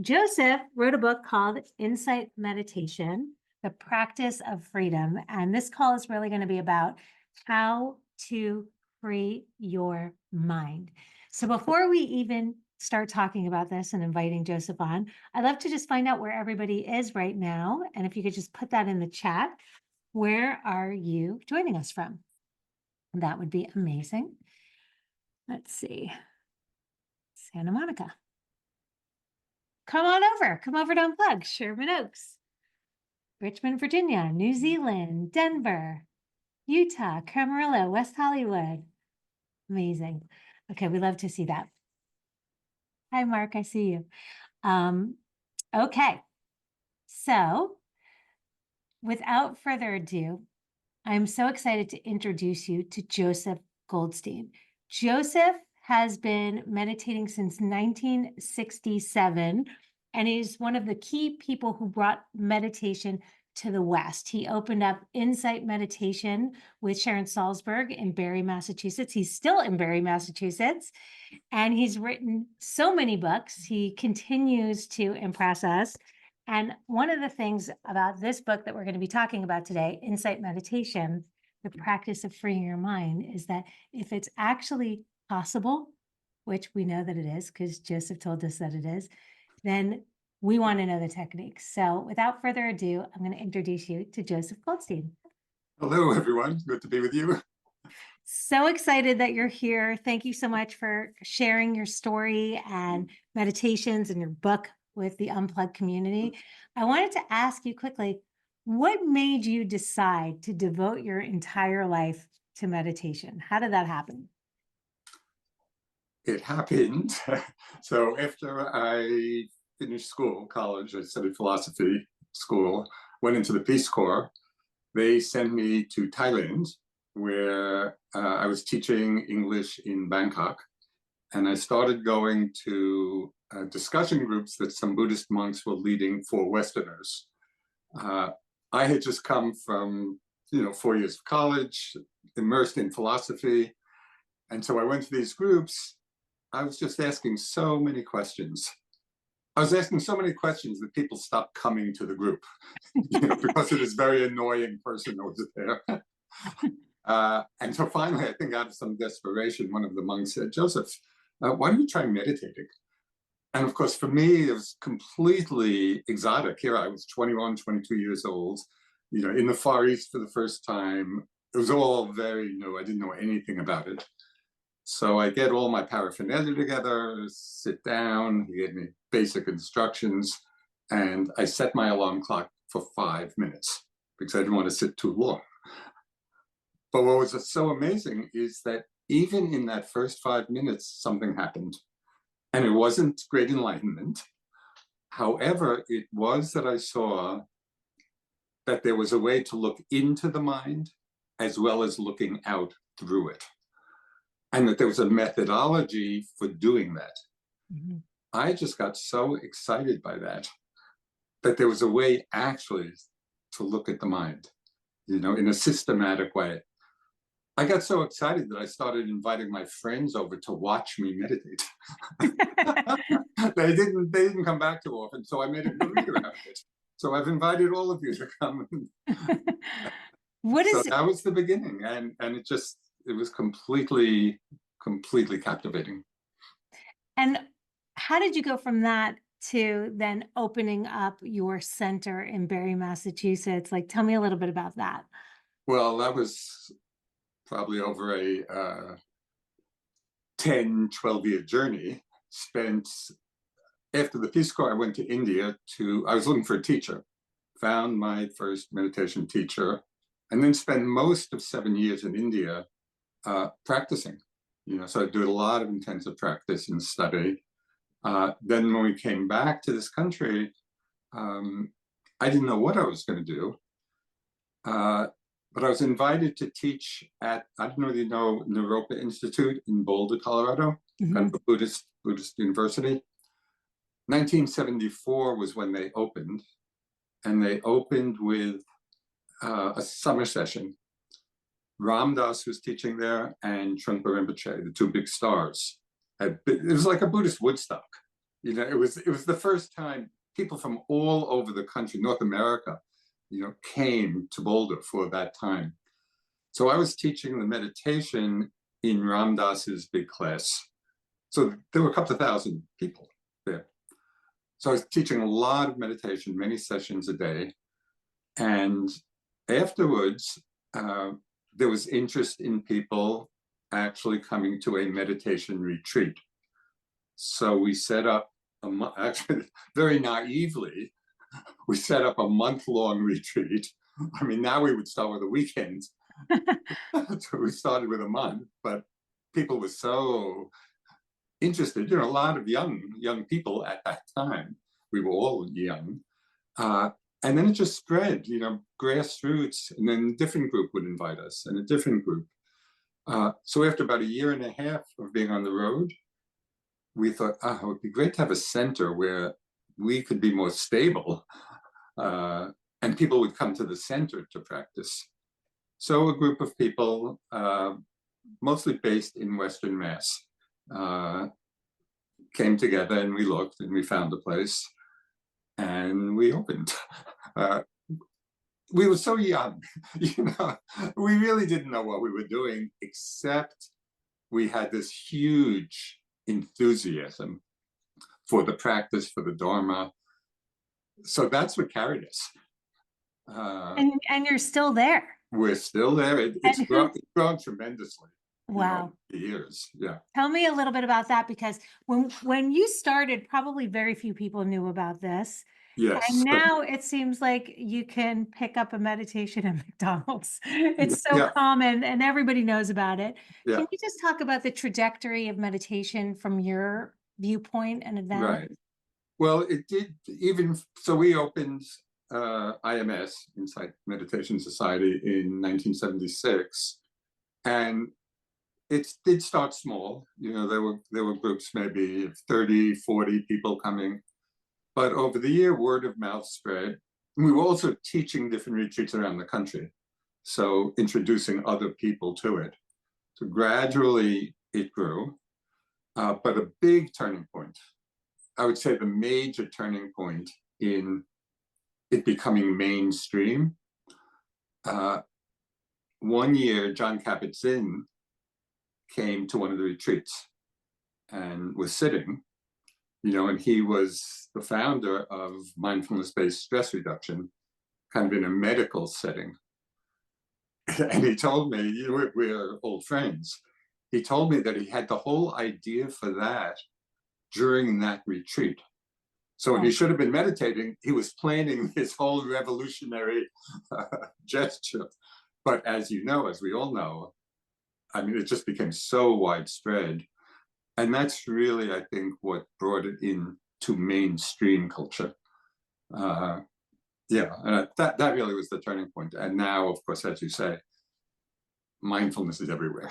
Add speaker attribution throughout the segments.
Speaker 1: Joseph wrote a book called Insight Meditation, The Practice of Freedom. And this call is really going to be about how to free your mind. So before we even start talking about this and inviting Joseph on, I'd love to just find out where everybody is right now. And if you could just put that in the chat, where are you joining us from? That would be amazing. Let's see. Santa Monica. Come on over. Come over to Unplug. Sherman Oaks, Richmond, Virginia, New Zealand, Denver, Utah, Camarillo, West Hollywood. Amazing. Okay, we love to see that. Hi, Mark. I see you. Okay. So without further ado, I'm so excited to introduce you to Joseph Goldstein. Joseph has been meditating since 1967, and he's one of the key people who brought meditation to the West. He opened up Insight Meditation with Sharon Salzberg in Barre, Massachusetts. He's still in Barre, Massachusetts, and he's written so many books. He continues to impress us. And one of the things about this book that we're going to be talking about today, Insight Meditation, the practice of freeing your mind, is that if it's actually possible, which we know that it is because Joseph told us that it is, then we want to know the techniques. So without further ado, I'm going to introduce you to Joseph Goldstein.
Speaker 2: Hello, everyone. Good to be with you.
Speaker 1: So excited that you're here. Thank you so much for sharing your story and meditations and your book with the Unplug community. I wanted to ask you quickly, what made you decide to devote your entire life to meditation? How did that happen?
Speaker 2: It happened. So after I finished college, I studied philosophy school, went into the Peace Corps. They sent me to Thailand, where I was teaching English in Bangkok. And I started going to discussion groups that some Buddhist monks were leading for Westerners. I had just come from, 4 years of college, immersed in philosophy. And so I went to these groups. I was just asking so many questions. I was asking so many questions that people stopped coming to the group because of this very annoying person that was there. And so finally, I think out of some desperation, one of the monks said, Joseph, why don't you try meditating? And of course, for me, it was completely exotic. Here I was 21, 22 years old, in the Far East for the first time. It was all very new. I didn't know anything about it. So I get all my paraphernalia together, sit down, he gave me basic instructions, and I set my alarm clock for 5 minutes because I didn't want to sit too long. But what was so amazing is that even in that first 5 minutes, something happened. And it wasn't great enlightenment. However, it was that I saw that there was a way to look into the mind as well as looking out through it. And that there was a methodology for doing that. Mm-hmm. I just got so excited by that there was a way actually to look at the mind, in a systematic way. I got so excited that I started inviting my friends over to watch me meditate. They didn't come back too often, so I made a career out of it. So I've invited all of you to come. That was the beginning, and it was completely captivating.
Speaker 1: And how did you go from that to then opening up your center in Barre, Massachusetts? Like, tell me a little bit about that.
Speaker 2: Well, that was probably over a 10, 12-year journey. After the Peace Corps, I went to India I was looking for a teacher, found my first meditation teacher, and then spent most of 7 years in India practicing. So I did a lot of intensive practice and study. Then when we came back to this country, I didn't know what I was going to do. But I was invited to teach at, I don't know if you know, Naropa Institute in Boulder, Colorado, mm-hmm. kind of a Buddhist university. 1974 was when they opened, and they opened with a summer session. Ram Dass was teaching there, and Trungpa Rinpoche, the two big stars. It was like a Buddhist Woodstock. It was the first time people from all over the country, North America, came to Boulder for that time. So I was teaching the meditation in Ram Dass's big class. So there were a couple of thousand people there. So I was teaching a lot of meditation, many sessions a day. And afterwards, there was interest in people actually coming to a meditation retreat. So we set up, actually very naively, we set up a month-long retreat. I mean, now we would start with a weekend. So we started with a month, but people were so interested, a lot of young people at that time. We were all young. And then it just spread, grassroots, and then a different group would invite us, and a different group. So after about a year and a half of being on the road, we thought, it would be great to have a center where we could be more stable, and people would come to the center to practice. So a group of people, mostly based in Western Mass, came together, and we looked, and we found a place, and we opened. We were so young, we really didn't know what we were doing, except we had this huge enthusiasm for the practice, for the Dharma. So that's what carried us.
Speaker 1: And you're still there.
Speaker 2: We're still there. It's grown tremendously.
Speaker 1: Wow.
Speaker 2: Years. Yeah.
Speaker 1: Tell me a little bit about that, because when you started, probably very few people knew about this.
Speaker 2: Yes.
Speaker 1: And now it seems like you can pick up a meditation at McDonald's. It's so common and everybody knows about it.
Speaker 2: Yeah.
Speaker 1: Can you just talk about the trajectory of meditation from your viewpoint and advantage?
Speaker 2: Right. Well, it did, so we opened IMS, Insight Meditation Society, in 1976. And it did start small. There were groups, maybe of 30, 40 people coming. But over the year, word of mouth spread. We were also teaching different retreats around the country, so introducing other people to it. So gradually it grew, but a big turning point, I would say the major turning point in it becoming mainstream. One year, John Kabat-Zinn came to one of the retreats and was sitting, and he was the founder of mindfulness-based stress reduction, kind of in a medical setting. And he told me, we're old friends, he told me that he had the whole idea for that during that retreat. So when he should have been meditating, he was planning this whole revolutionary gesture. But as we all know, I mean, it just became so widespread. And that's really, I think, what brought it into mainstream culture. And that really was the turning point. And now, of course, as you say, mindfulness is everywhere.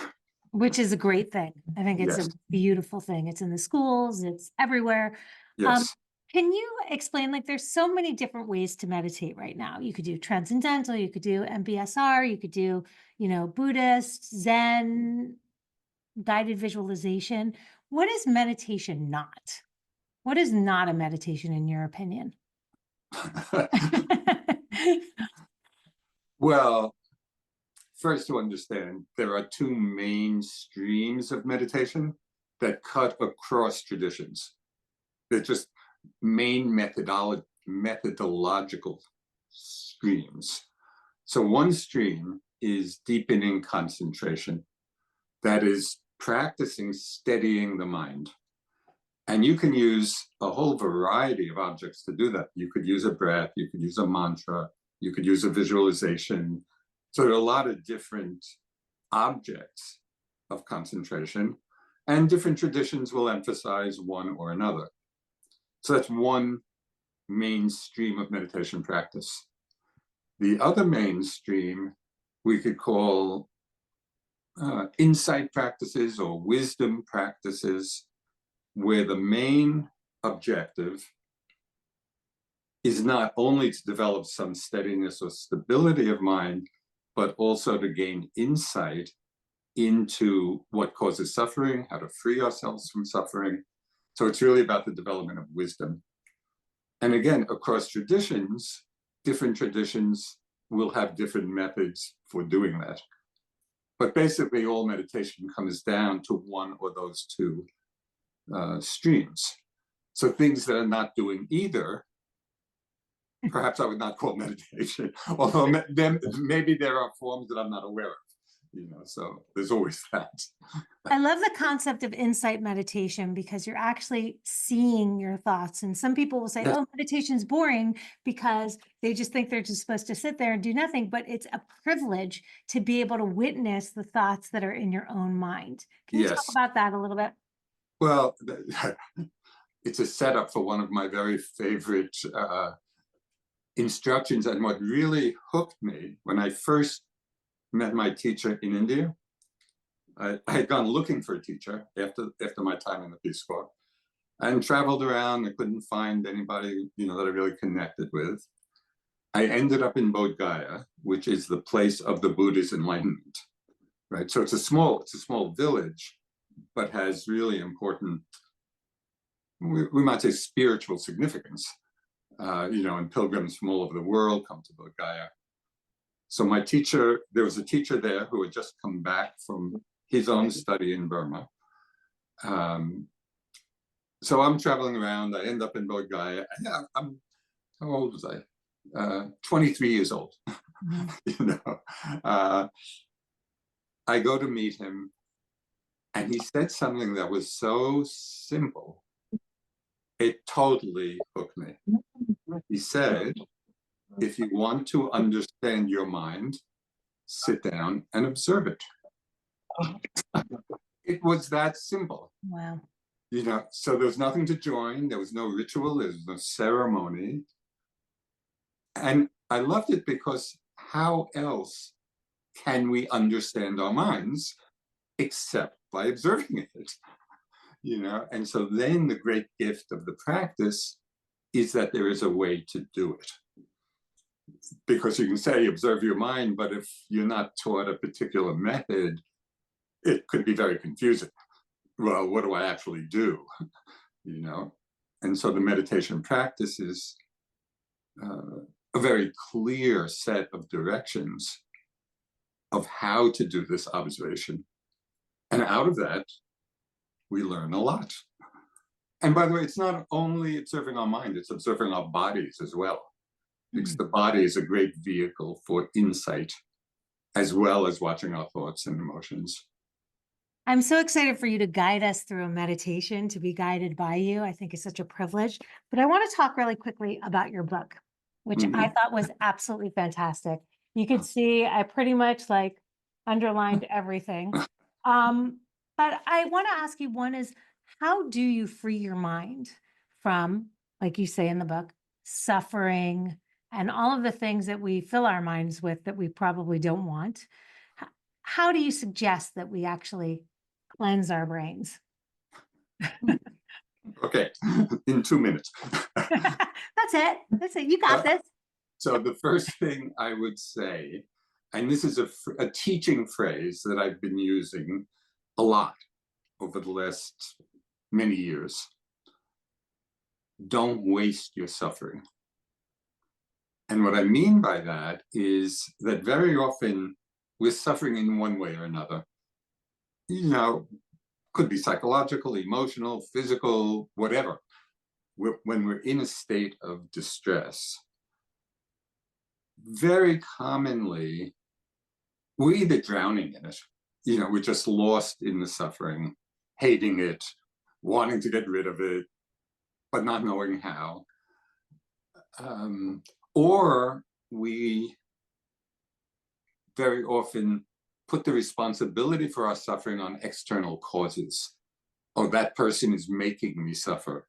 Speaker 1: Which is a great thing. I think it's a beautiful thing. It's in the schools, it's everywhere.
Speaker 2: Yes.
Speaker 1: Can you explain, there's so many different ways to meditate right now. You could do transcendental, you could do MBSR, you could do, Buddhist, Zen, guided visualization. What is meditation not? What is not a meditation in your opinion?
Speaker 2: Well, first, to understand, there are two main streams of meditation that cut across traditions. They're just main methodological streams. So one stream is deepening concentration. That is practicing steadying the mind. And you can use a whole variety of objects to do that. You could use a breath, you could use a mantra, you could use a visualization. So there are a lot of different objects of concentration, and different traditions will emphasize one or another. So that's one mainstream of meditation practice. The other mainstream we could call insight practices or wisdom practices, where the main objective is not only to develop some steadiness or stability of mind, but also to gain insight into what causes suffering, how to free ourselves from suffering. So it's really about the development of wisdom. And again, across traditions, different traditions will have different methods for doing that. But basically, all meditation comes down to one or those two streams. So things that are not doing either, perhaps I would not call meditation, although maybe there are forms that I'm not aware of. So there's always that.
Speaker 1: I love the concept of insight meditation because you're actually seeing your thoughts. And some people will say,
Speaker 2: Yes.
Speaker 1: oh, meditation's boring because they just think they're just supposed to sit there and do nothing. But it's a privilege to be able to witness the thoughts that are in your own mind. Can you talk
Speaker 2: Yes.
Speaker 1: about that a little bit?
Speaker 2: Well, it's a setup for one of my very favorite instructions. And what really hooked me when I first met my teacher in India, I had gone looking for a teacher after my time in the Peace Corps, and traveled around. I couldn't find anybody, that I really connected with. I ended up in Bodh Gaya, which is the place of the Buddhist enlightenment, right? So it's a small village, but has really important, we might say, spiritual significance. And pilgrims from all over the world come to Bodh Gaya. So there was a teacher there who had just come back from his own study in Burma. So I'm traveling around. I end up in Bodh Gaya. How old was I? 23 years old. I go to meet him, and he said something that was so simple. It totally hooked me. He said, if you want to understand your mind, sit down and observe it. It was that simple.
Speaker 1: Wow.
Speaker 2: So there was nothing to join. There was no ritual. There was no ceremony. And I loved it because how else can we understand our minds except by observing it? And so then the great gift of the practice is that there is a way to do it. Because you can say observe your mind, but if you're not taught a particular method, it could be very confusing. Well, what do I actually do? And so the meditation practice is a very clear set of directions of how to do this observation. And out of that, we learn a lot. And by the way, it's not only observing our mind, it's observing our bodies as well. Because the body is a great vehicle for insight, as well as watching our thoughts and emotions.
Speaker 1: I'm so excited for you to guide us through a meditation, to be guided by you. I think it's such a privilege. But I want to talk really quickly about your book, which I thought was absolutely fantastic. You could see I pretty much underlined everything. But I want to ask you, one is, how do you free your mind from, like you say in the book, suffering and all of the things that we fill our minds with that we probably don't want? How do you suggest that we actually cleanse our brains?
Speaker 2: Okay, in 2 minutes.
Speaker 1: That's it. You got this.
Speaker 2: So the first thing I would say, and this is a teaching phrase that I've been using a lot over the last many years. Don't waste your suffering. And what I mean by that is that very often we're suffering in one way or another. Could be psychological, emotional, physical, whatever. When we're in a state of distress, very commonly, we're either drowning in it, we're just lost in the suffering, hating it, wanting to get rid of it, but not knowing how. Or we very often put the responsibility for our suffering on external causes. Oh, that person is making me suffer,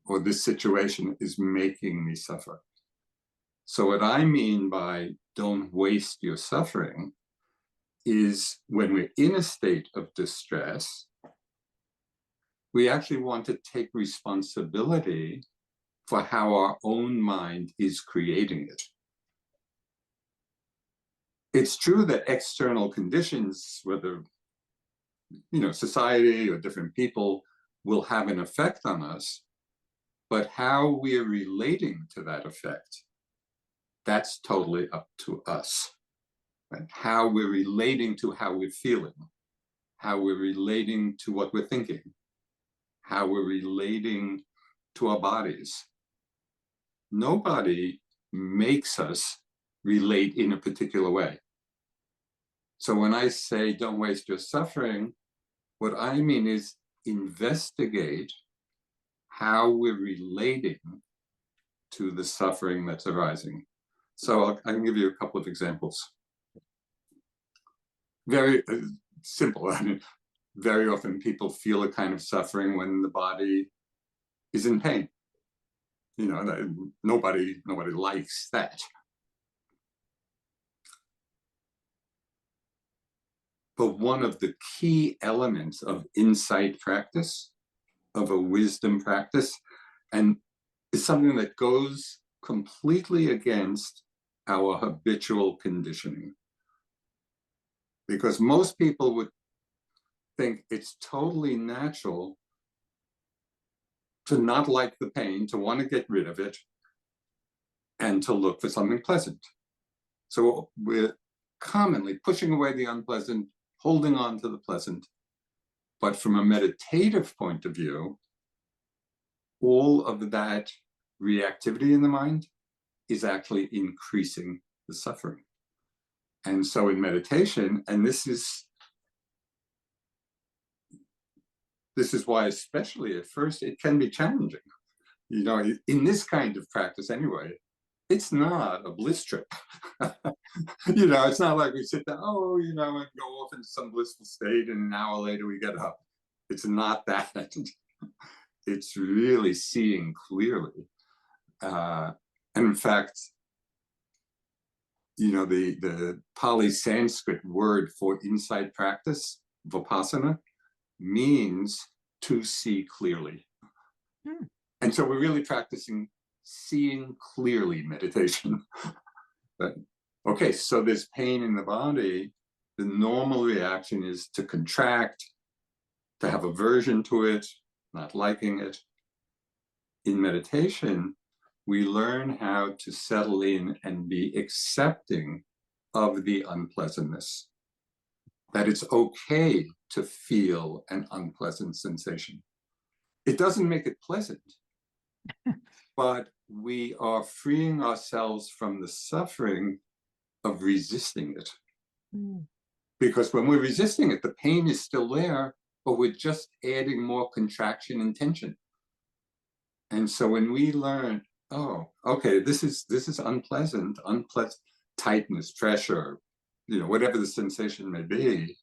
Speaker 2: or this situation is making me suffer. So what I mean by don't waste your suffering is when we're in a state of distress, we actually want to take responsibility for how our own mind is creating it. It's true that external conditions, whether society or different people, will have an effect on us, but how we're relating to that effect, that's totally up to us. Right? How we're relating to how we're feeling, how we're relating to what we're thinking, how we're relating to our bodies. Nobody makes us relate in a particular way. So when I say don't waste your suffering, what I mean is investigate how we're relating to the suffering that's arising. So I can give you a couple of examples. Very simple. I mean, very often people feel a kind of suffering when the body is in pain. You know, nobody likes that. But one of the key elements of insight practice, of a wisdom practice, and is something that goes completely against our habitual conditioning. Because most people would think it's totally natural to not like the pain, to want to get rid of it, and to look for something pleasant. So we're commonly pushing away the unpleasant, holding on to the pleasant. But from a meditative point of view, all of that reactivity in the mind is actually increasing the suffering. And so in meditation, and this is why, especially at first, it can be challenging. You know, in this kind of practice anyway, it's not a bliss trip. You know, it's not like we sit down, oh, you know, and go off into some blissful state, and an hour later we get up. It's not that. It's really seeing clearly. And in fact, you know, the Pali Sanskrit word for insight practice, vipassana, means to see clearly. And so we're really practicing seeing clearly meditation. But, okay, so there's pain in the body. The normal reaction is to contract, to have aversion to it, not liking it. In meditation, we learn how to settle in and be accepting of the unpleasantness. That it's okay to feel an unpleasant sensation. It doesn't make it pleasant, but we are freeing ourselves from the suffering of resisting it. Because when we're resisting it, the pain is still there, but we're just adding more contraction and tension. And so when we learn, oh, okay, this is unpleasant, tightness, pressure, you know, whatever the sensation may be,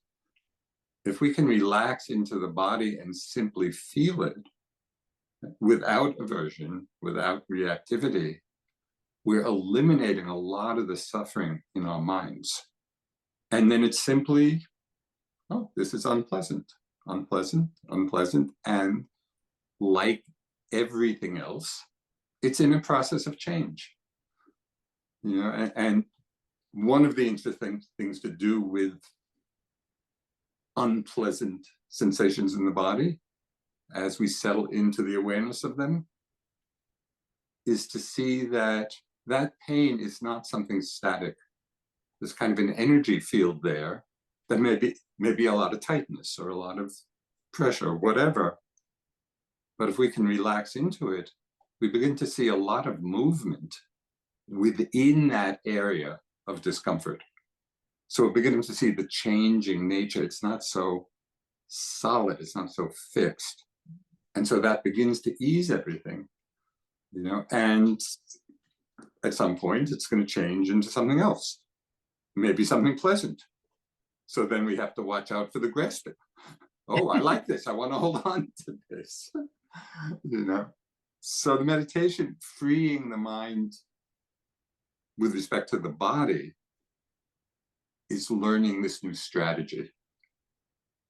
Speaker 2: if we can relax into the body and simply feel it without aversion, without reactivity, we're eliminating a lot of the suffering in our minds. And then it's simply, oh, this is unpleasant, unpleasant, unpleasant. And like everything else, it's in a process of change. You know, and one of the interesting things to do with unpleasant sensations in the body, as we settle into the awareness of them, is to see that that pain is not something static. There's kind of an energy field there that may be a lot of tightness or a lot of pressure, or whatever. But if we can relax into it, we begin to see a lot of movement within that area of discomfort. So we're beginning to see the changing nature. It's not so solid, it's not so fixed. And so that begins to ease everything, you know, and at some point it's going to change into something else, maybe something pleasant. So then we have to watch out for the grasping. Oh, I like this, I want to hold on to this, you know. So the meditation, freeing the mind with respect to the body, is learning this new strategy.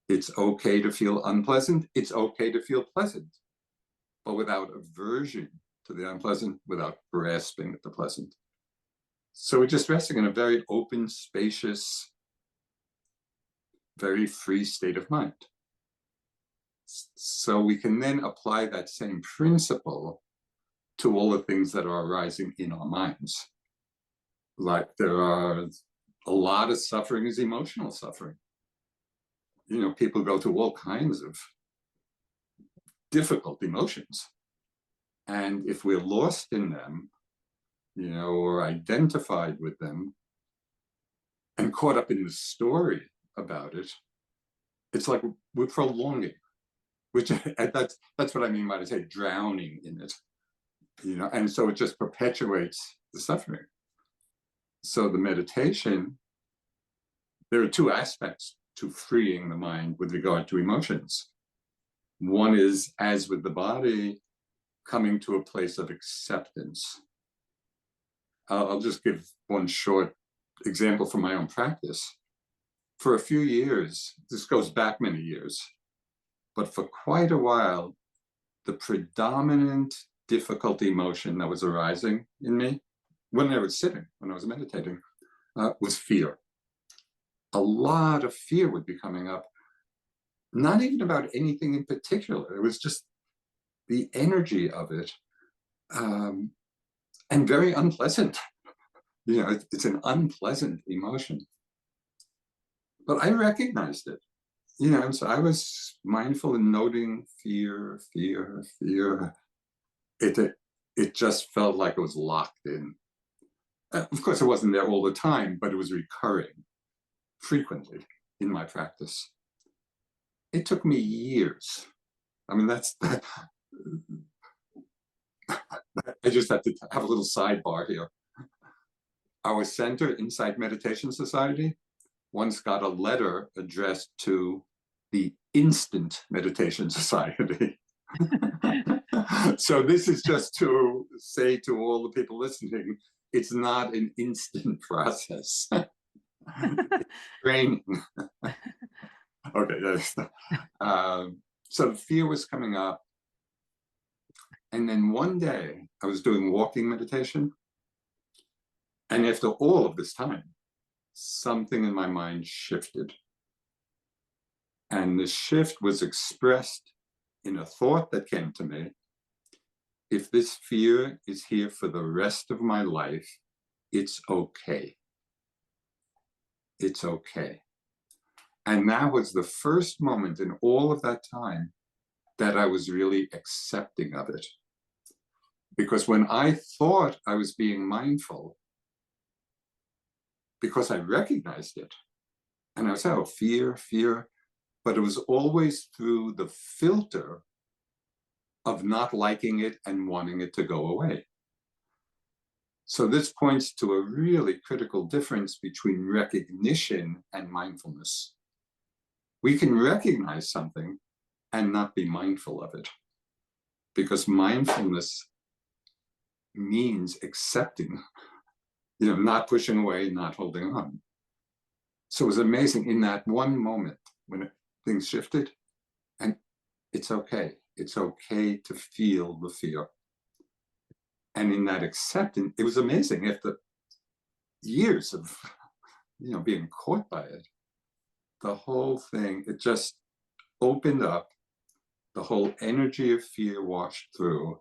Speaker 2: It's okay to feel unpleasant, it's okay to feel pleasant, but without aversion to the unpleasant, without grasping at the pleasant. So we're just resting in a very open, spacious, very free state of mind. So we can then apply that same principle to all the things that are arising in our minds. Like there are a lot of suffering is emotional suffering. People go through all kinds of difficult emotions. And if we're lost in them, or identified with them and caught up in the story about it, it's like we're prolonging, which that's what I mean by to say drowning in it, and so it just perpetuates the suffering. So the meditation, there are two aspects to freeing the mind with regard to emotions. One is, as with the body, coming to a place of acceptance. I'll just give one short example from my own practice. For a few years, this goes back many years, but for quite a while, the predominant difficult emotion that was arising in me when I was sitting, when I was meditating, was fear. A lot of fear would be coming up, not even about anything in particular. It was just the energy of it, and very unpleasant. It's an unpleasant emotion. But I recognized it, so I was mindful in noting fear. It just felt like it was locked in. Of course, it wasn't there all the time, but it was recurring frequently in my practice. It took me years. I mean, I just have to have a little sidebar here. Our center, Insight Meditation Society, once got a letter addressed to the Instant Meditation Society. So this is just to say to all the people listening, it's not an instant process. Training. Okay. So the fear was coming up. And then one day I was doing walking meditation. And after all of this time, something in my mind shifted. And the shift was expressed in a thought that came to me. If this fear is here for the rest of my life, it's okay. It's okay. And that was the first moment in all of that time that I was really accepting of it. Because when I thought I was being mindful, because I recognized it, and I was, oh, fear, but it was always through the filter of not liking it and wanting it to go away. So this points to a really critical difference between recognition and mindfulness. We can recognize something and not be mindful of it, because mindfulness means accepting, not pushing away, not holding on. So it was amazing in that one moment when things shifted, and it's okay. It's okay to feel the fear. And in that acceptance, it was amazing. After years of, being caught by it, the whole thing, it just opened up. The whole energy of fear washed through.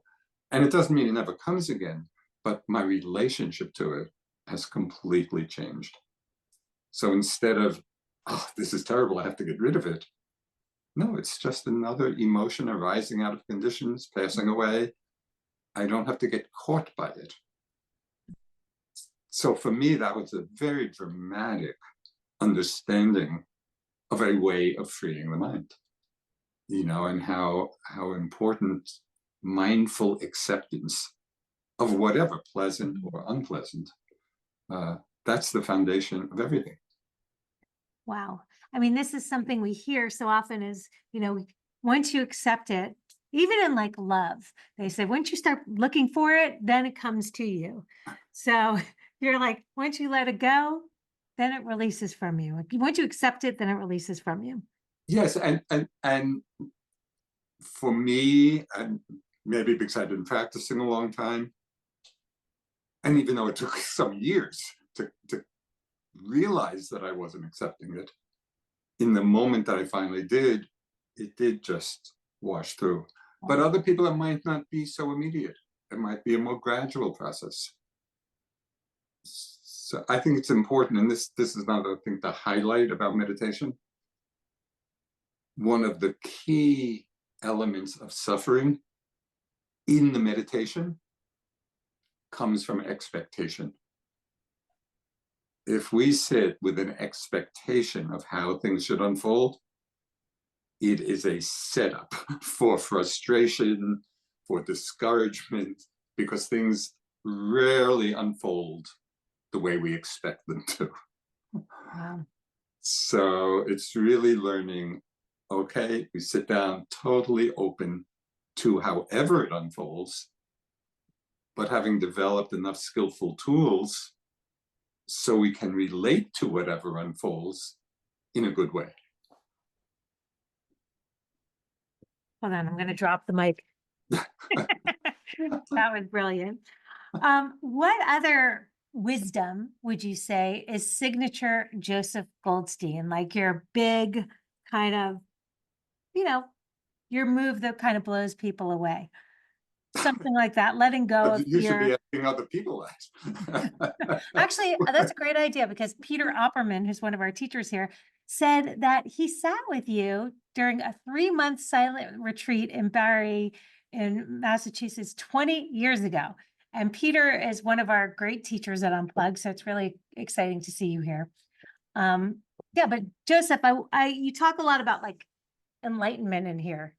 Speaker 2: And it doesn't mean it never comes again, but my relationship to it has completely changed. So instead of, oh, this is terrible, I have to get rid of it. No, it's just another emotion arising out of conditions, passing away. I don't have to get caught by it. So for me, that was a very dramatic understanding of a way of freeing the mind, and how important mindful acceptance of whatever, pleasant or unpleasant, that's the foundation of everything.
Speaker 1: Wow. I mean, this is something we hear so often is, once you accept it, even in like love, they say, once you start looking for it, then it comes to you. So you're like, once you let it go, then it releases from you. Once you accept it, then it releases from you.
Speaker 2: Yes. And for me, and maybe because I've been practicing a long time, and even though it took some years to realize that I wasn't accepting it, in the moment that I finally did, it did just wash through. But other people, it might not be so immediate. It might be a more gradual process. So I think it's important, and this is another thing to highlight about meditation. One of the key elements of suffering in the meditation comes from expectation. If we sit with an expectation of how things should unfold, it is a setup for frustration, for discouragement, because things rarely unfold the way we expect them to.
Speaker 1: Wow.
Speaker 2: So it's really learning, okay, we sit down totally open to however it unfolds, but having developed enough skillful tools so we can relate to whatever unfolds in a good way.
Speaker 1: Hold on, I'm going to drop the mic. That was brilliant. What other wisdom would you say is signature Joseph Goldstein? Like your big kind of, your move that kind of blows people away. Something like that, letting go of
Speaker 2: You should
Speaker 1: fear.
Speaker 2: be asking other people that.
Speaker 1: Actually, that's a great idea, because Peter Opperman, who's one of our teachers here, said that he sat with you during a 3-month silent retreat in Barre in Massachusetts 20 years ago. And Peter is one of our great teachers at Unplug, so it's really exciting to see you here. Yeah, but Joseph, you talk a lot about like enlightenment in here,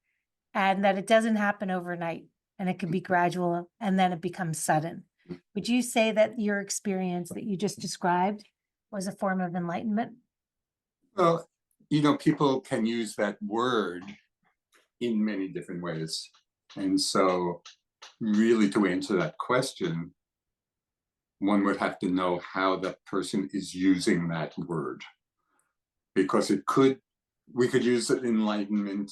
Speaker 1: and that it doesn't happen overnight, and it can be gradual, and then it becomes sudden. Would you say that your experience that you just described was a form of enlightenment?
Speaker 2: Well, people can use that word in many different ways. And so really to answer that question, one would have to know how that person is using that word. Because we could use enlightenment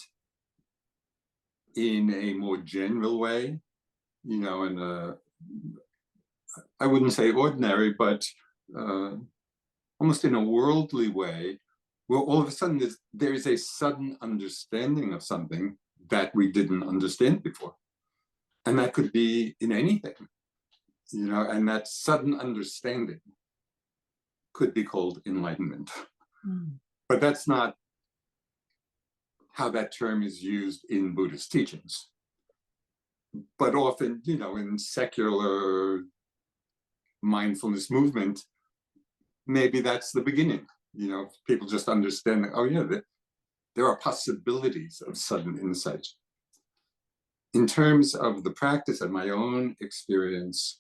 Speaker 2: in a more general way, in a, I wouldn't say ordinary, but almost in a worldly way, where all of a sudden there is a sudden understanding of something that we didn't understand before. And that could be in anything, and that sudden understanding could be called enlightenment.
Speaker 1: Mm.
Speaker 2: But that's not how that term is used in Buddhist teachings. But often, in secular mindfulness movement, maybe that's the beginning. People just understand that, oh yeah, there are possibilities of sudden insight. In terms of the practice and my own experience,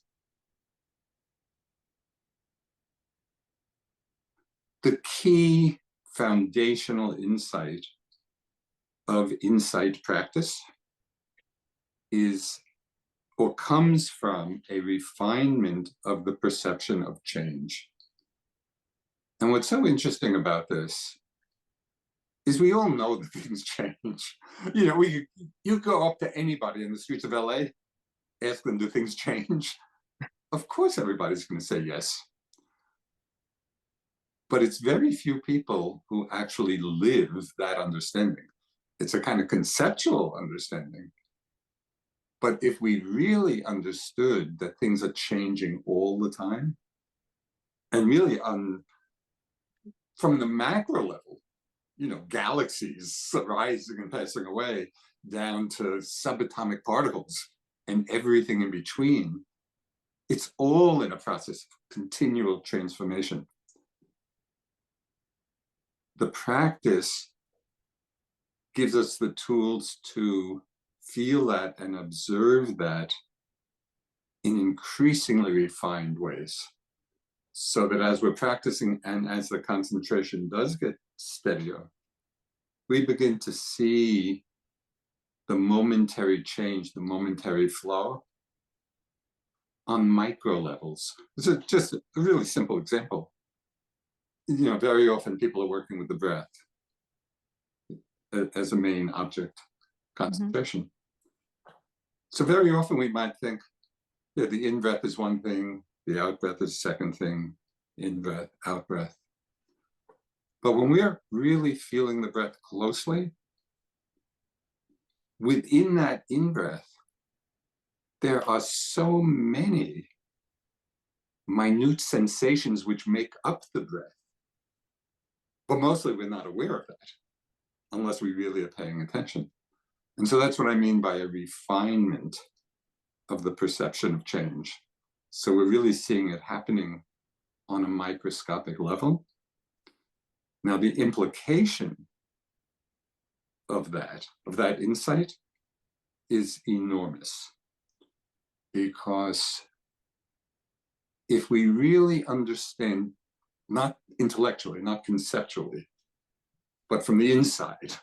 Speaker 2: the key foundational insight of insight practice is or comes from a refinement of the perception of change. And what's so interesting about this is we all know that things change. You go up to anybody in the streets of LA, ask them, do things change? Of course, everybody's going to say yes. But it's very few people who actually live that understanding. It's a kind of conceptual understanding. But if we really understood that things are changing all the time, and really from the macro level, galaxies rising and passing away, down to subatomic particles and everything in between, it's all in a process of continual transformation. The practice gives us the tools to feel that and observe that in increasingly refined ways, so that as we're practicing and as the concentration does get steadier, we begin to see the momentary change, the momentary flow on micro levels. This is just a really simple example. Very often people are working with the breath as a main object, concentration. Mm-hmm. So very often we might think, yeah, the in-breath is one thing, the out-breath is a second thing, in-breath, out-breath. But when we are really feeling the breath closely, within that in-breath, there are so many minute sensations which make up the breath. But mostly we're not aware of that unless we really are paying attention. And so that's what I mean by a refinement of the perception of change. So we're really seeing it happening on a microscopic level. Now, the implication of that insight is enormous, because if we really understand, not intellectually, not conceptually, but from the inside,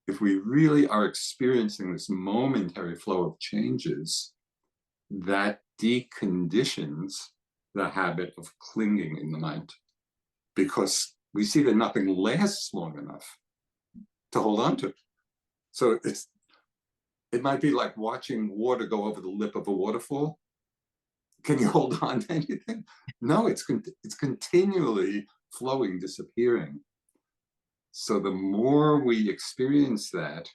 Speaker 2: if we really are experiencing this momentary flow of changes, that deconditions the habit of clinging in the mind, because we see that nothing lasts long enough to hold on to. So it might be like watching water go over the lip of a waterfall. Can you hold on to anything? No, it's continually flowing, disappearing. So the more we experience that,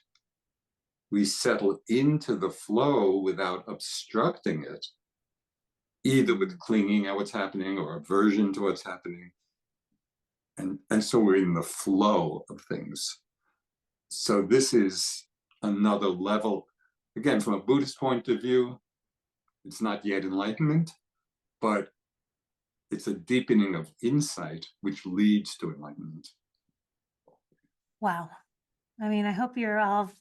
Speaker 2: we settle into the flow without obstructing it, either with clinging at what's happening or aversion to what's happening. And so we're in the flow of things. So this is another level. Again, from a Buddhist point of view, it's not yet enlightenment, but it's a deepening of insight which leads to enlightenment.
Speaker 1: Wow. I mean, I hope you're all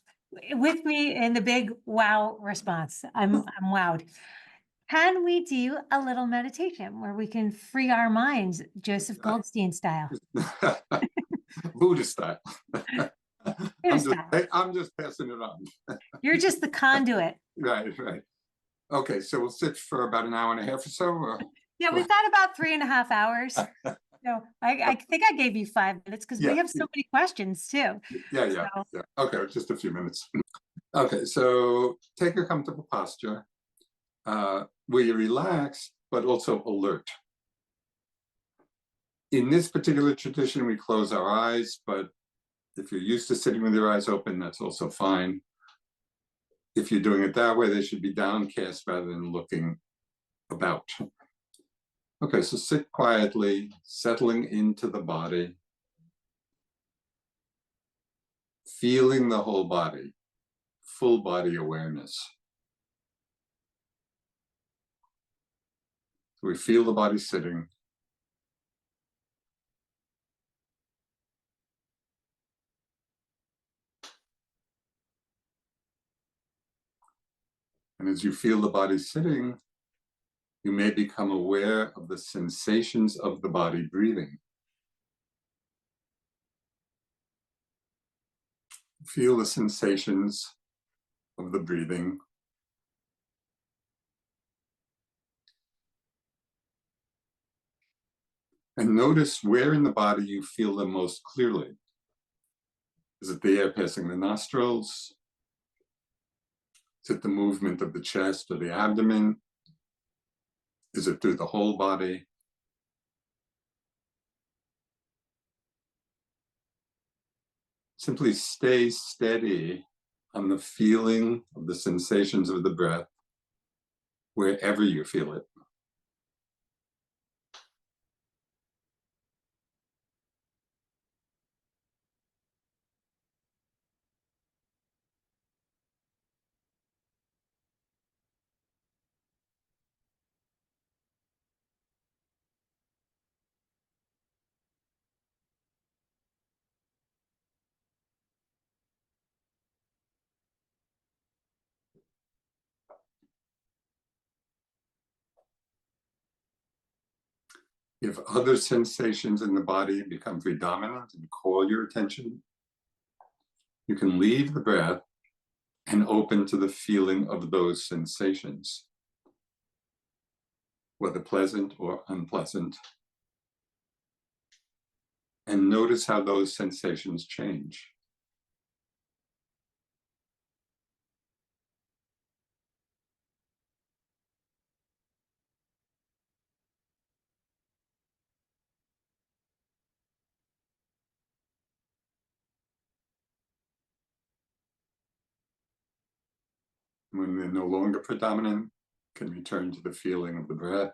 Speaker 1: with me in the big wow response. I'm wowed. Can we do a little meditation where we can free our minds, Joseph Goldstein style?
Speaker 2: Buddhist style.
Speaker 1: Buddhist style.
Speaker 2: I'm just passing it on.
Speaker 1: You're just the conduit.
Speaker 2: Right. Okay, so we'll sit for about an hour and a half or so. Or...
Speaker 1: Yeah, we've got about 3.5 hours. No, I think I gave you 5 minutes because we have so many questions too.
Speaker 2: Yeah. Okay, just a few minutes. Okay, so take a comfortable posture where you relax, but also alert. In this particular tradition, we close our eyes, but if you're used to sitting with your eyes open, that's also fine. If you're doing it that way, they should be downcast rather than looking about. Okay, so sit quietly, settling into the body, feeling the whole body, full body awareness. So we feel the body sitting. And as you feel the body sitting, you may become aware of the sensations of the body breathing. Feel the sensations of the breathing. And notice where in the body you feel them most clearly. Is it the air passing the nostrils? Is it the movement of the chest or the abdomen? Is it through the whole body? Simply stay steady on the feeling of the sensations of the breath wherever you feel it. If other sensations in the body become predominant and call your attention, you can leave the breath and open to the feeling of those sensations, whether pleasant or unpleasant. And notice how those sensations change. When they're no longer predominant, can return to the feeling of the breath.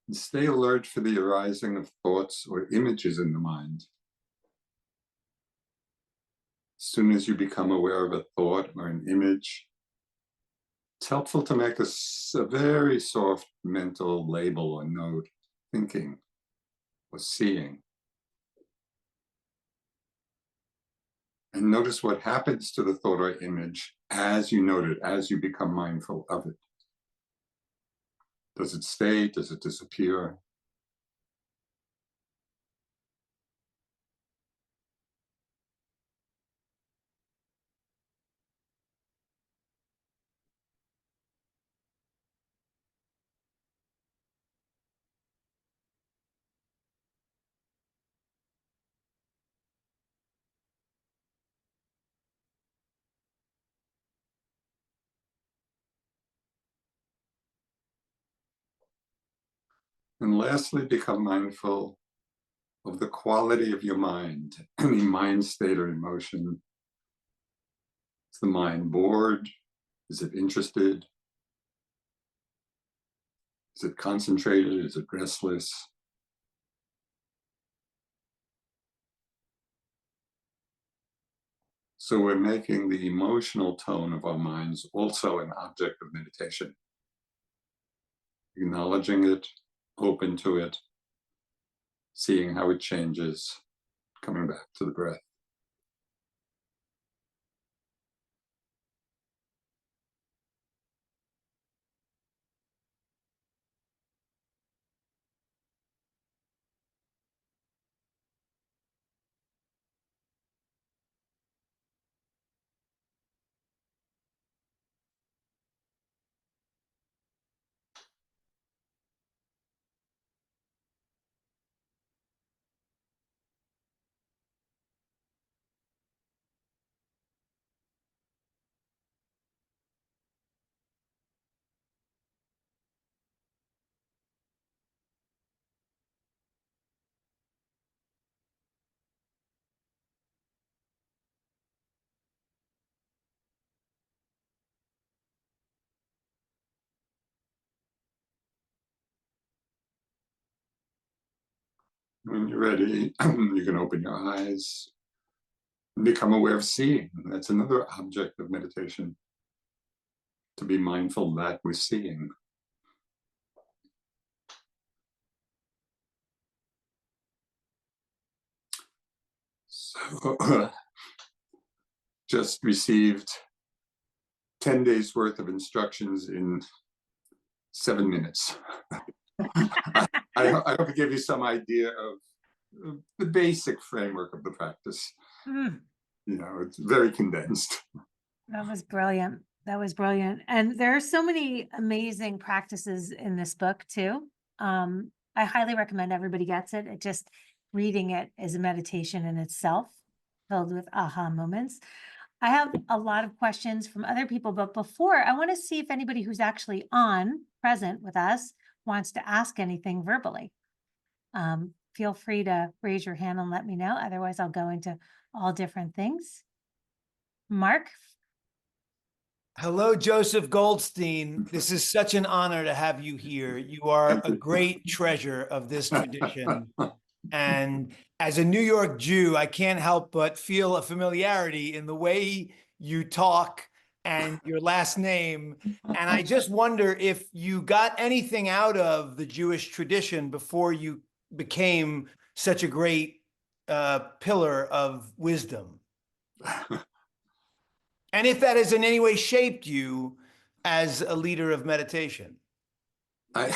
Speaker 2: And stay alert for the arising of thoughts or images in the mind. As soon as you become aware of a thought or an image, it's helpful to make a very soft mental label or note, thinking or seeing. And notice what happens to the thought or image as you note it, as you become mindful of it. Does it stay? Does it disappear? And lastly, become mindful of the quality of your mind, any mind state or emotion. Is the mind bored? Is it interested? Is it concentrated? Is it restless? So we're making the emotional tone of our minds also an object of meditation, acknowledging it, open to it, seeing how it changes, coming back to the breath. When you're ready, you can open your eyes and become aware of seeing. That's another object of meditation, to be mindful that we're seeing. So, just received 10 days worth of instructions in 7 minutes. I hope it gave you some idea of the basic framework of the practice. You know, it's very condensed.
Speaker 1: That was brilliant. That was brilliant. And there are so many amazing practices in this book too. I highly recommend everybody gets it. It just reading it is a meditation in itself, filled with aha moments. I have a lot of questions from other people, but before I want to see if anybody who's actually present with us wants to ask anything verbally. Feel free to raise your hand and let me know. Otherwise, I'll go into all different things. Mark?
Speaker 3: Hello, Joseph Goldstein. This is such an honor to have you here. You are a great treasure of this tradition. And as a New York Jew, I can't help but feel a familiarity in the way you talk and your last name. And I just wonder if you got anything out of the Jewish tradition before you became such a great pillar of wisdom. And if that has in any way shaped you as a leader of meditation.
Speaker 2: I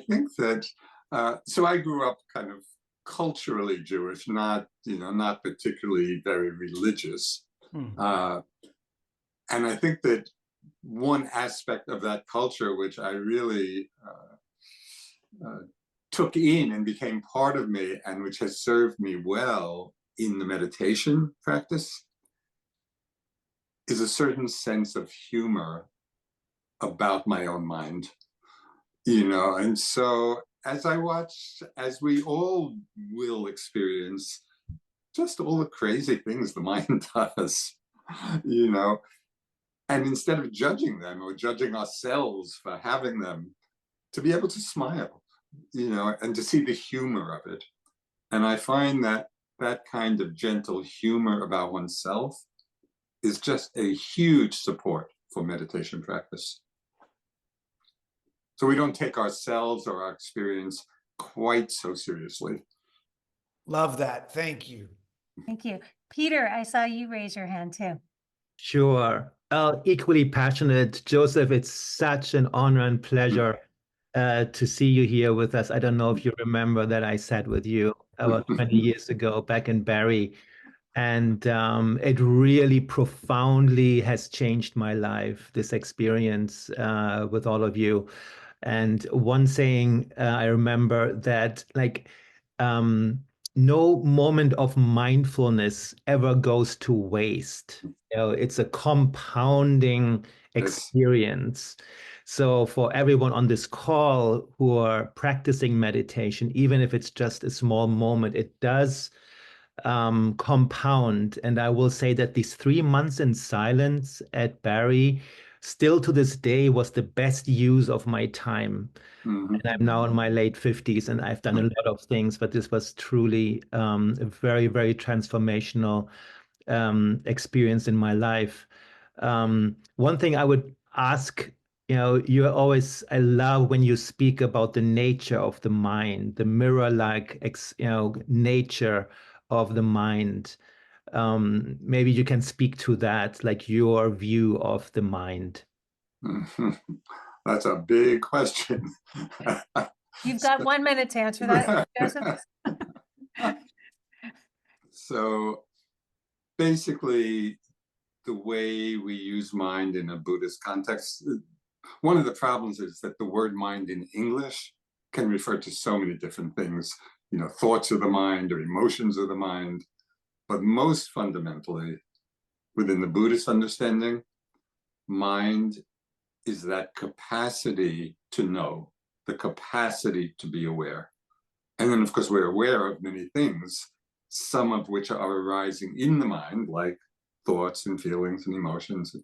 Speaker 2: think that, so I grew up kind of culturally Jewish, not particularly very religious. And I think that one aspect of that culture, which I really took in and became part of me, and which has served me well in the meditation practice, is a certain sense of humor about my own mind, and so as I watch, as we all will experience, just all the crazy things the mind does, and instead of judging them or judging ourselves for having them, to be able to smile, and to see the humor of it. And I find that that kind of gentle humor about oneself is just a huge support for meditation practice. So we don't take ourselves or our experience quite so seriously.
Speaker 3: Love that. Thank you.
Speaker 1: Thank you. Peter, I saw you raise your hand too.
Speaker 4: Sure. Equally passionate. Joseph, it's such an honor and pleasure to see you here with us. I don't know if you remember that I sat with you about 20 years ago back in Barre, and it really profoundly has changed my life, this experience with all of you. And one saying I remember that, like, no moment of mindfulness ever goes to waste. It's a compounding experience. So for everyone on this call who are practicing meditation, even if it's just a small moment, it does compound. And I will say that these 3 months in silence at Barre still to this day was the best use of my time. And I'm now in my late 50s and I've done a lot of things, but this was truly a very, very transformational experience in my life. One thing I would ask, you're always, I love when you speak about the nature of the mind, the mirror-like, nature of the mind. Maybe you can speak to that, like your view of the mind.
Speaker 2: That's a big question.
Speaker 1: You've got 1 minute to answer that, Joseph.
Speaker 2: So basically, the way we use mind in a Buddhist context, one of the problems is that the word mind in English can refer to so many different things, thoughts of the mind or emotions of the mind. But most fundamentally, within the Buddhist understanding, mind is that capacity to know, the capacity to be aware. And then, of course, we're aware of many things, some of which are arising in the mind, like thoughts and feelings and emotions,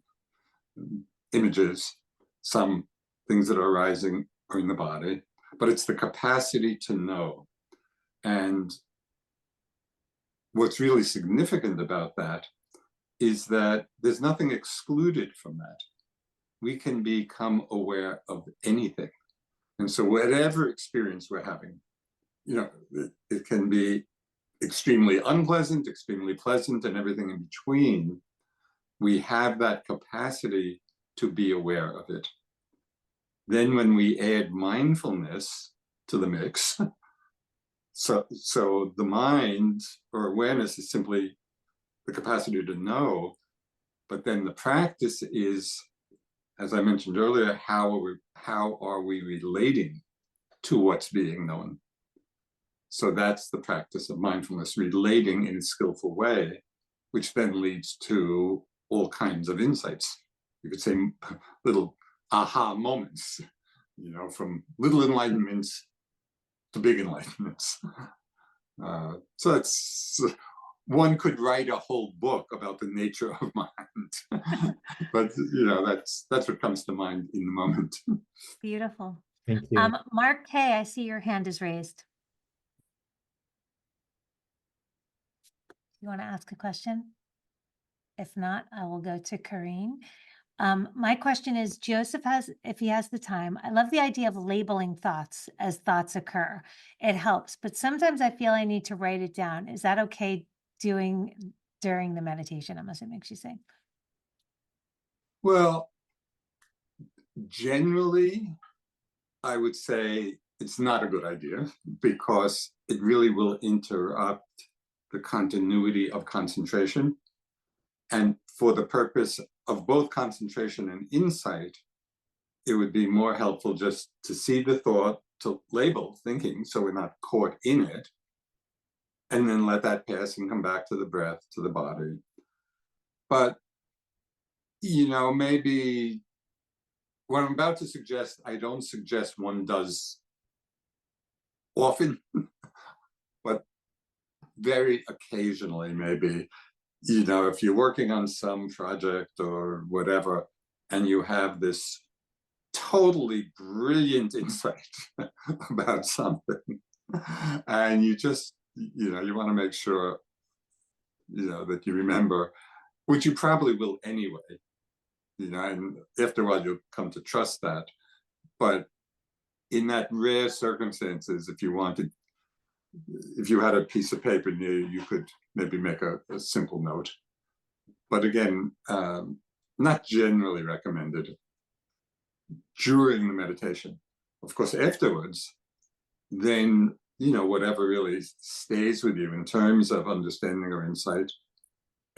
Speaker 2: and images. Some things that are arising are in the body, but it's the capacity to know. And what's really significant about that is that there's nothing excluded from that. We can become aware of anything. And so whatever experience we're having, it can be extremely unpleasant, extremely pleasant, and everything in between. We have that capacity to be aware of it. Then when we add mindfulness to the mix, so the mind or awareness is simply the capacity to know, but then the practice is, as I mentioned earlier, how are we relating to what's being known? So that's the practice of mindfulness, relating in a skillful way, which then leads to all kinds of insights. You could say little aha moments, from little enlightenments to big enlightenments. So that's, one could write a whole book about the nature of mind, but that's what comes to mind in the moment.
Speaker 1: Beautiful.
Speaker 4: Thank you.
Speaker 1: Mark K., I see your hand is raised. You want to ask a question? If not, I will go to Karine. My question is, Joseph if he has the time, I love the idea of labeling thoughts as thoughts occur. It helps, but sometimes I feel I need to write it down. Is that okay doing during the meditation? I'm assuming she's saying.
Speaker 2: Well, generally, I would say it's not a good idea because it really will interrupt the continuity of concentration. And for the purpose of both concentration and insight, it would be more helpful just to see the thought, to label thinking so we're not caught in it, and then let that pass and come back to the breath, to the body. But, maybe what I'm about to suggest, I don't suggest one does often, but very occasionally, maybe, if you're working on some project or whatever, and you have this totally brilliant insight about something, and you just, you want to make sure, that you remember, which you probably will anyway, and after a while you'll come to trust that. But in that rare circumstances, if you had a piece of paper near you, you could maybe make a simple note. But again, not generally recommended during the meditation. Of course, afterwards, then, whatever really stays with you in terms of understanding or insight,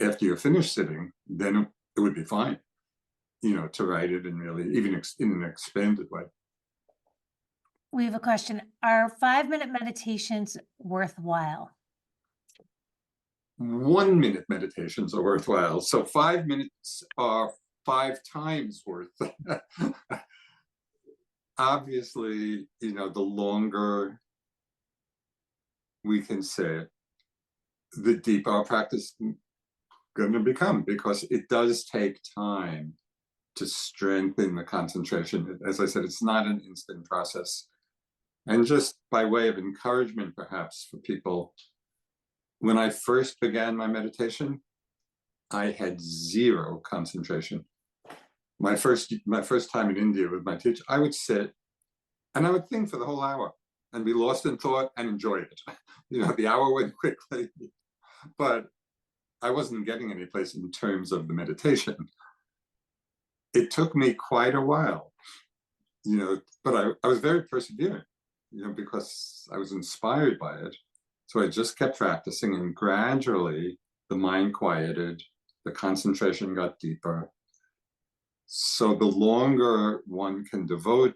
Speaker 2: after you're finished sitting, then it would be fine, to write it and really, even in an expanded way.
Speaker 1: We have a question. Are 5-minute meditations worthwhile?
Speaker 2: 1-minute meditations are worthwhile. So 5 minutes are 5 times worth. Obviously, the longer we can sit, the deeper our practice is going to become, because it does take time to strengthen the concentration. As I said, it's not an instant process. And just by way of encouragement, perhaps, for people, when I first began my meditation, I had zero concentration. My first time in India with my teacher, I would sit and I would think for the whole hour and be lost in thought and enjoy it. The hour went quickly, but I wasn't getting any place in terms of the meditation. It took me quite a while, but I was very persevering, because I was inspired by it. So I just kept practicing, and gradually the mind quieted, the concentration got deeper. So the longer one can devote,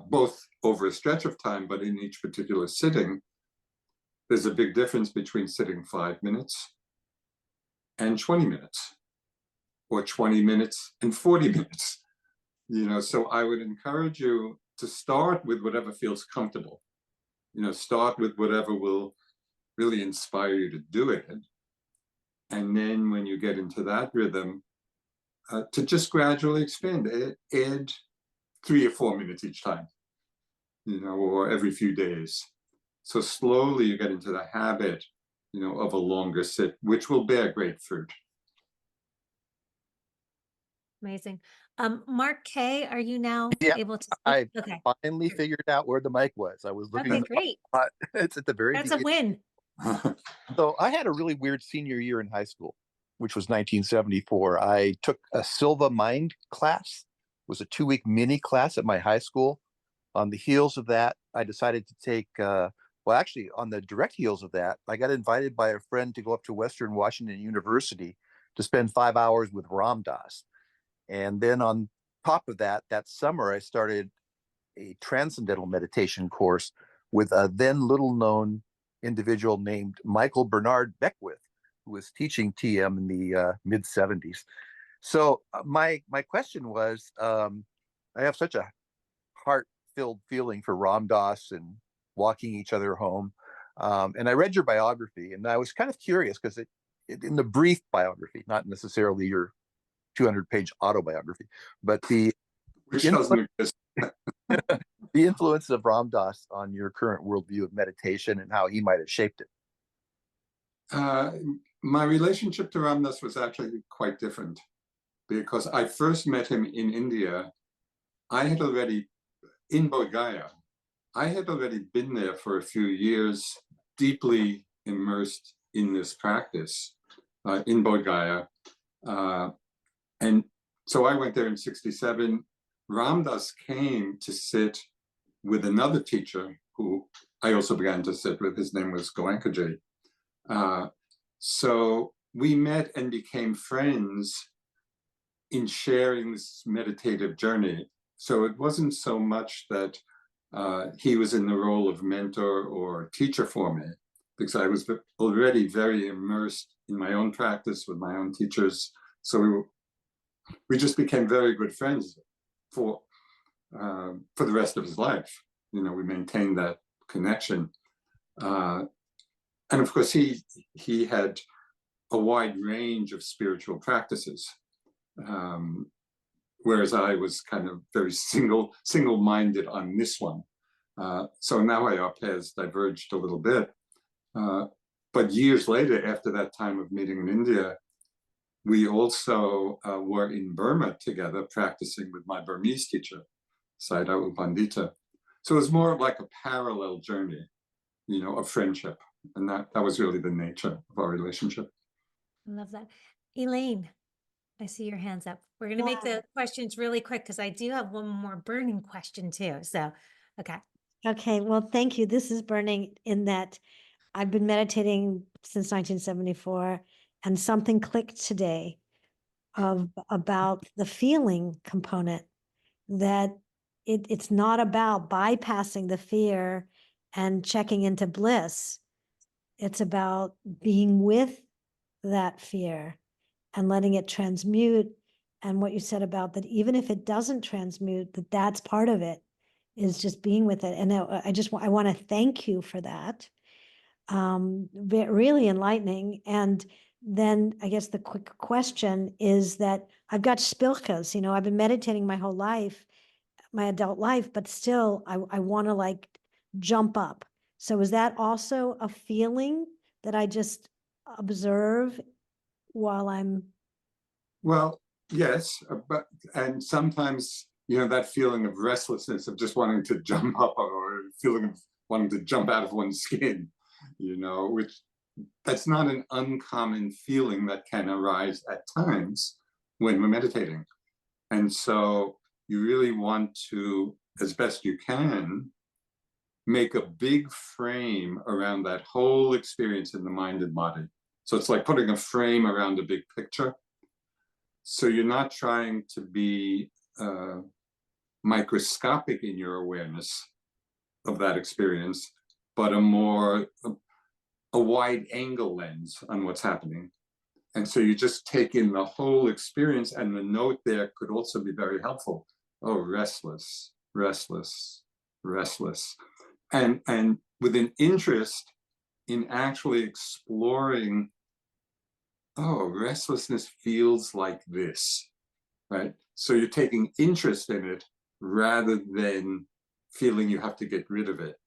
Speaker 2: both over a stretch of time, but in each particular sitting, there's a big difference between sitting 5 minutes and 20 minutes, or 20 minutes and 40 minutes. So I would encourage you to start with whatever feels comfortable. Start with whatever will really inspire you to do it. And then when you get into that rhythm, to just gradually expand, add 3 or 4 minutes each time, or every few days. So slowly you get into the habit, of a longer sit, which will bear great fruit.
Speaker 1: Amazing. Mark K, are you now
Speaker 5: Yeah,
Speaker 1: able to
Speaker 5: I
Speaker 1: speak? Okay.
Speaker 5: finally figured out where the mic was. I was looking.
Speaker 1: Okay, great.
Speaker 5: It's at the very
Speaker 1: That's a
Speaker 5: beginning.
Speaker 1: win.
Speaker 5: So I had a really weird senior year in high school, which was 1974. I took a Silva Mind class. It was a 2-week mini class at my high school. On the heels of that, I decided to take, actually, on the direct heels of that, I got invited by a friend to go up to Western Washington University to spend 5 hours with Ram Dass. And then on top of that, that summer, I started a transcendental meditation course with a then little known individual named Michael Bernard Beckwith, who was teaching TM in the mid 70s. So my question was, I have such a heart-filled feeling for Ram Dass and walking each other home. And I read your biography, and I was kind of curious because in the brief biography, not necessarily your 200-page autobiography, but the influence of Ram Dass on your current worldview of meditation and how he might have shaped it.
Speaker 2: My relationship to Ram Dass was actually quite different, because I first met him in India. I had already, in Bodh Gaya, I had already been there for a few years, deeply immersed in this practice in Bodh Gaya. And so I went there in 1967. Ram Dass came to sit with another teacher who I also began to sit with. His name was Goenkaji. So we met and became friends in sharing this meditative journey So it wasn't so much that he was in the role of mentor or teacher for me, because I was already very immersed in my own practice with my own teachers. So we just became very good friends for the rest of his life. You know, we maintained that connection. And of course, he had a wide range of spiritual practices, whereas I was kind of very single-minded on this one. So now our paths diverged a little bit. But years later, after that time of meeting in India, we also were in Burma together, practicing with my Burmese teacher, Sayadaw U Pandita. So it was more like a parallel journey, you know, of friendship. And that was really the nature of our relationship.
Speaker 1: I love that. Elaine, I see your hands up. We're going to make the questions really quick because I do have one more burning question too. So, okay.
Speaker 6: Okay, well, thank you. This is burning in that I've been meditating since 1974, and something clicked today about the feeling component, that it's not about bypassing the fear and checking into bliss. It's about being with that fear and letting it transmute. And what you said about that, even if it doesn't transmute, that's part of it, is just being with it. And I want to thank you for that. Really enlightening. And then I guess the quick question is that I've got spilkas, you know, I've been meditating my whole life, my adult life, but still I want to like jump up. So is that also a feeling that I just observe while I'm?
Speaker 2: Well, yes, and sometimes, you know, that feeling of restlessness, of just wanting to jump up, or feeling of wanting to jump out of one's skin, you know, which that's not an uncommon feeling that can arise at times when we're meditating. And so you really want to, as best you can, make a big frame around that whole experience in the mind and body. So it's like putting a frame around a big picture. So you're not trying to be microscopic in your awareness of that experience, but a wide angle lens on what's happening. And so you just take in the whole experience, and the note there could also be very helpful. Oh, restless, restless, restless. And with an interest in actually exploring, oh, restlessness feels like this, right? So you're taking interest in it rather than feeling you have to get rid of it.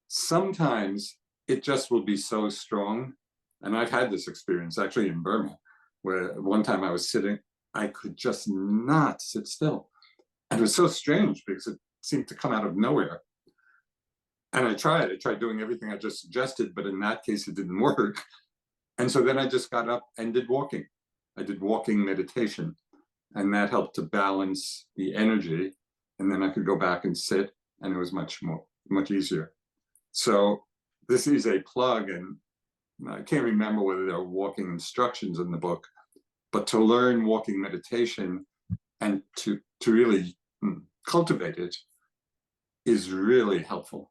Speaker 2: Sometimes it just will be so strong. And I've had this experience actually in Burma, where one time I was sitting, I could just not sit still. And it was so strange because it seemed to come out of nowhere. And I tried doing everything I just suggested, but in that case, it didn't work. And so then I just got up and did walking. I did walking meditation, and that helped to balance the energy. And then I could go back and sit, and it was much easier. So this is a plug, and I can't remember whether there are walking instructions in the book, but to learn walking meditation and to really cultivate it is really helpful.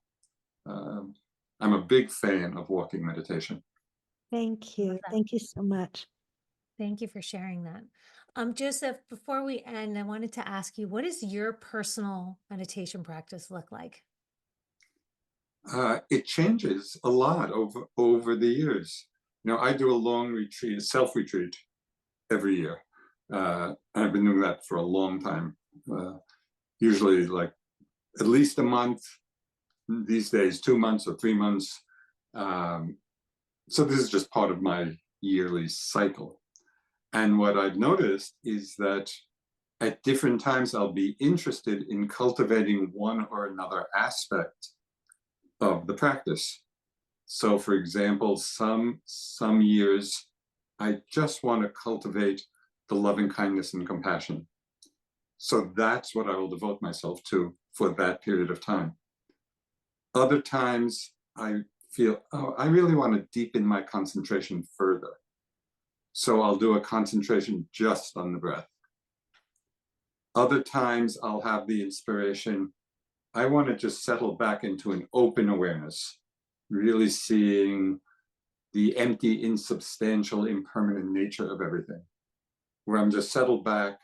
Speaker 2: I'm a big fan of walking meditation.
Speaker 6: Thank you. Thank you so much.
Speaker 1: Thank you for sharing that. Joseph, before we end, I wanted to ask you, what does your personal meditation practice look like?
Speaker 2: It changes a lot over the years. You know, I do a long retreat, a self-retreat every year. And I've been doing that for a long time, usually like at least a month, these days 2 months or 3 months. So this is just part of my yearly cycle. And what I've noticed is that at different times I'll be interested in cultivating one or another aspect of the practice. So for example, some years I just want to cultivate the loving kindness and compassion. So that's what I will devote myself to for that period of time. Other times I feel, oh, I really want to deepen my concentration further. So I'll do a concentration just on the breath. Other times I'll have the inspiration, I want to just settle back into an open awareness, really seeing the empty, insubstantial, impermanent nature of everything, where I'm just settled back,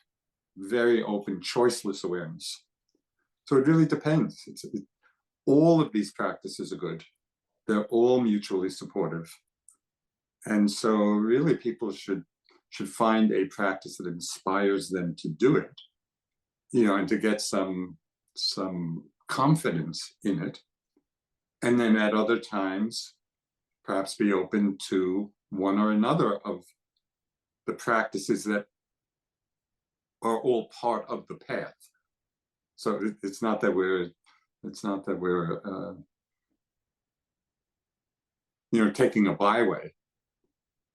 Speaker 2: very open, choiceless awareness. So it really depends. All of these practices are good. They're all mutually supportive. And so really people should find a practice that inspires them to do it, and to get some confidence in it. And then at other times, perhaps be open to one or another of the practices that are all part of the path. So it's not that we're taking a byway.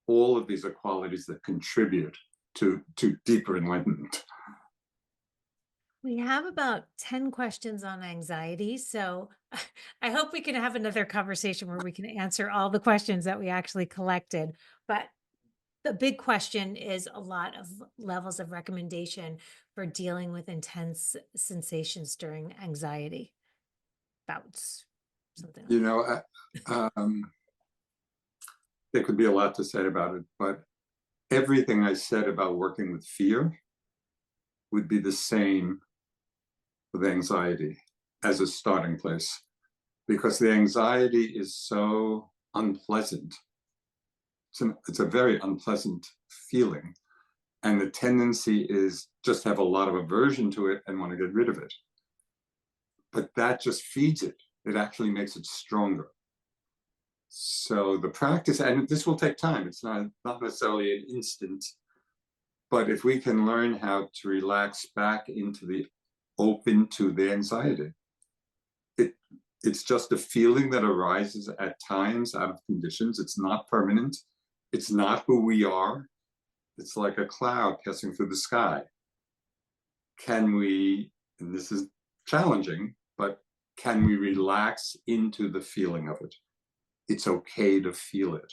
Speaker 2: All of these are qualities that contribute to deeper enlightenment.
Speaker 1: We have about 10 questions on anxiety, so I hope we can have another conversation where we can answer all the questions that we actually collected. But the big question is a lot of levels of recommendation for dealing with intense sensations during anxiety bouts, something like that.
Speaker 2: There could be a lot to say about it, but everything I said about working with fear would be the same with anxiety as a starting place, because the anxiety is so unpleasant. It's a very unpleasant feeling, and the tendency is just have a lot of aversion to it and want to get rid of it. But that just feeds it. It actually makes it stronger. So the practice, and this will take time, it's not necessarily an instant, but if we can learn how to relax back into the open to the anxiety, it's just a feeling that arises at times out of conditions. It's not permanent. It's not who we are. It's like a cloud passing through the sky. Can we, and this is challenging, but can we relax into the feeling of it? It's okay to feel it.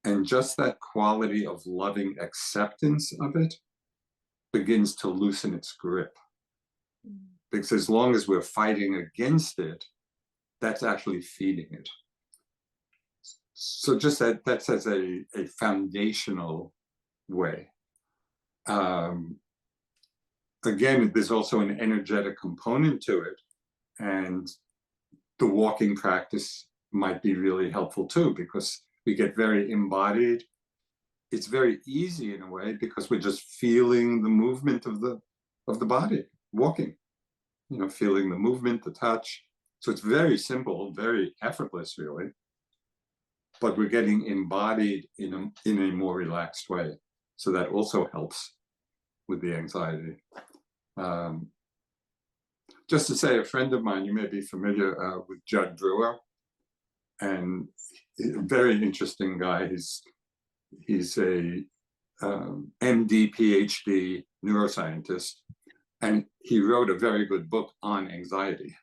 Speaker 2: And just that quality of loving acceptance of it begins to loosen its grip. Because as long as we're fighting against it, that's actually feeding it. So just that's as a foundational way. Again, there's also an energetic component to it, and the walking practice might be really helpful too, because we get very embodied. It's very easy in a way because we're just feeling the movement of the body, walking, feeling the movement, the touch. So it's very simple, very effortless, really. But we're getting embodied in a more relaxed way. So that also helps with the anxiety. Just to say, a friend of mine, you may be familiar with Judd Brewer, and a very interesting guy. He's a MD, PhD neuroscientist, and he wrote a very good book on anxiety.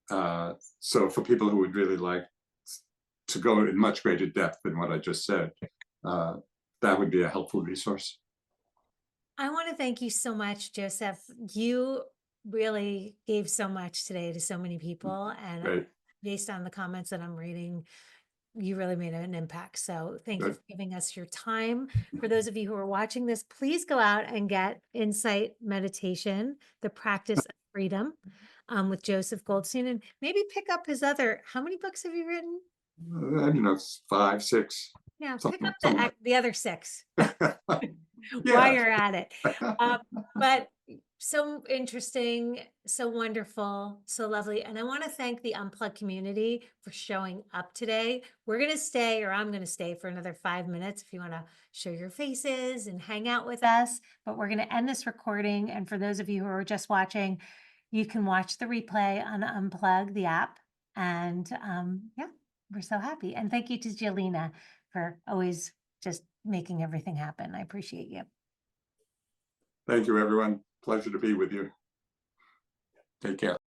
Speaker 2: So for people who would really like to go in much greater depth than what I just said, that would be a helpful resource.
Speaker 1: I want to thank you so much, Joseph. You really gave so much today to so many people, and
Speaker 2: Great.
Speaker 1: based on the comments that I'm reading, you really made an impact. So thank you for giving us your time. For those of you who are watching this, please go out and get Insight Meditation, The Practice of Freedom, with Joseph Goldstein, and maybe pick up his other, how many books have you written?
Speaker 2: I don't know, 5, 6.
Speaker 1: Yeah,
Speaker 2: Something,
Speaker 1: pick up the other 6 while
Speaker 2: Yeah.
Speaker 1: you're at it. But so interesting, so wonderful, so lovely. And I want to thank the Unplug community for showing up today. We're going to stay, or I'm going to stay for another 5 minutes if you want to show your faces and hang out with us. But we're going to end this recording. And for those of you who are just watching, you can watch the replay on Unplug, the app. And yeah, we're so happy. And thank you to Jelena for always just making everything happen. I appreciate you.
Speaker 2: Thank you, everyone. Pleasure to be with you. Take care.